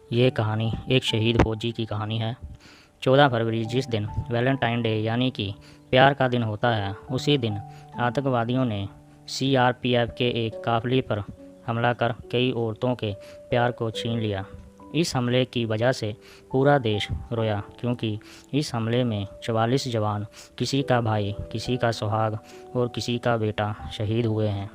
ये कहानी एक शहीद फौजी की कहानी है। 14 फरवरी जिस दिन वैलेंटाइन डे यानी कि प्यार का दिन होता है, उसी दिन आतंकवादियों ने सीआरपीएफ के एक काफिले पर हमला कर कई औरतों के प्यार को छीन लिया। इस हमले की वजह से पूरा देश रोया, क्योंकि इस हमले में 44 जवान, किसी का भाई, किसी का सुहाग और किसी का बेटा शहीद हुए हैं।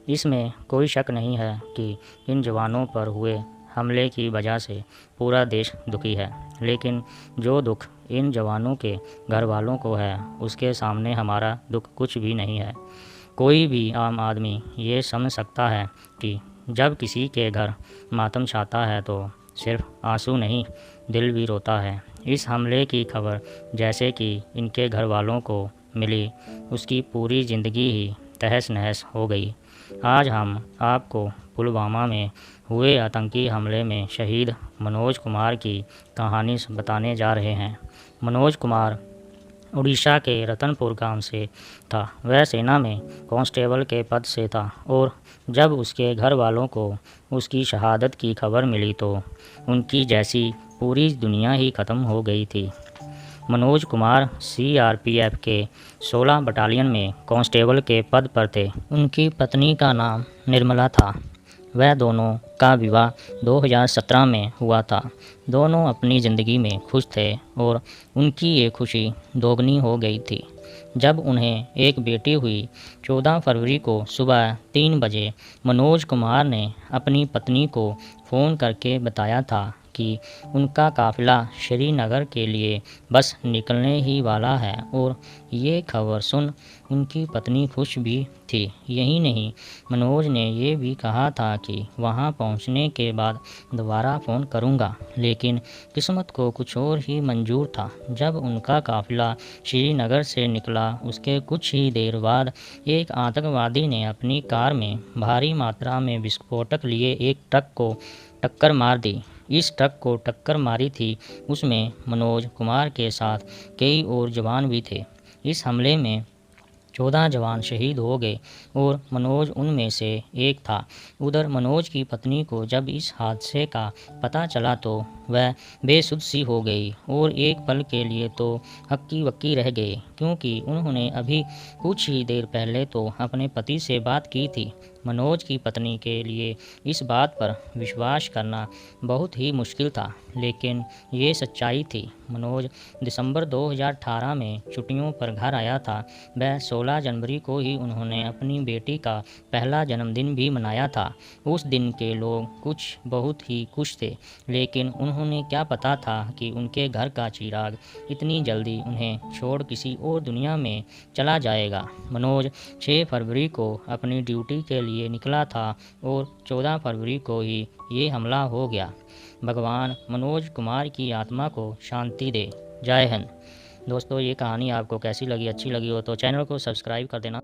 इसमें कोई शक नहीं है कि इन जवानों पर हुए हमले की वजह से पूरा देश दुखी है, लेकिन जो दुख इन जवानों के घर वालों को है, उसके सामने हमारा दुख कुछ भी नहीं है। कोई भी आम आदमी ये समझ सकता है कि जब किसी के घर मातम छाता है तो सिर्फ आंसू नहीं, दिल भी रोता है। इस हमले की खबर जैसे कि इनके घर वालों को मिली, उसकी पूरी ज़िंदगी ही तहस नहस हो गई। आज हम आपको पुलवामा में हुए आतंकी हमले में शहीद मनोज कुमार की कहानी बताने जा रहे हैं। मनोज कुमार उड़ीसा के रतनपुर गांव से था। वह सेना में कांस्टेबल के पद से था और जब उसके घर वालों को उसकी शहादत की खबर मिली तो उनकी जैसी पूरी दुनिया ही ख़त्म हो गई थी। मनोज कुमार सीआरपीएफ के 16 बटालियन में कांस्टेबल के पद पर थे। उनकी पत्नी का नाम निर्मला था। वह दोनों का विवाह 2017 में हुआ था। दोनों अपनी ज़िंदगी में खुश थे और उनकी ये खुशी दोगुनी हो गई थी जब उन्हें एक बेटी हुई। 14 फरवरी को सुबह 3 बजे मनोज कुमार ने अपनी पत्नी को फ़ोन करके बताया था कि उनका काफ़िला श्रीनगर के लिए बस निकलने ही वाला है, और ये खबर सुन उनकी पत्नी खुश भी थी। यही नहीं, मनोज ने ये भी कहा था कि वहाँ पहुँचने के बाद दोबारा फ़ोन करूँगा, लेकिन किस्मत को कुछ और ही मंजूर था। जब उनका काफ़िला श्रीनगर से निकला, उसके कुछ ही देर बाद एक आतंकवादी ने अपनी कार में भारी मात्रा में विस्फोटक लिए एक ट्रक को टक्कर मार दी। इस ट्रक को टक्कर मारी थी, उसमें मनोज कुमार के साथ कई और जवान भी थे। इस हमले में 14 जवान शहीद हो गए और मनोज उनमें से एक था। उधर मनोज की पत्नी को जब इस हादसे का पता चला तो वह बेसुध सी हो गई और एक पल के लिए तो हक्की बक्की रह गए, क्योंकि उन्होंने अभी कुछ ही देर पहले तो अपने पति से बात की थी। मनोज की पत्नी के लिए इस बात पर विश्वास करना बहुत ही मुश्किल था, लेकिन ये सच्चाई थी। मनोज दिसंबर 2018 में छुट्टियों पर घर आया था। वह 16 जनवरी को ही उन्होंने अपनी बेटी का पहला जन्मदिन भी मनाया था। उस दिन के लोग कुछ बहुत ही खुश थे, लेकिन उन्होंने क्या पता था कि उनके घर का चिराग इतनी जल्दी उन्हें छोड़ किसी और दुनिया में चला जाएगा। मनोज 6 फरवरी को अपनी ड्यूटी के लिए निकला था और 14 फरवरी को ही ये हमला हो गया। भगवान मनोज कुमार की आत्मा को शांति दे। जय हिंद। दोस्तों, ये कहानी आपको कैसी लगी? अच्छी लगी हो तो चैनल को सब्सक्राइब कर देना।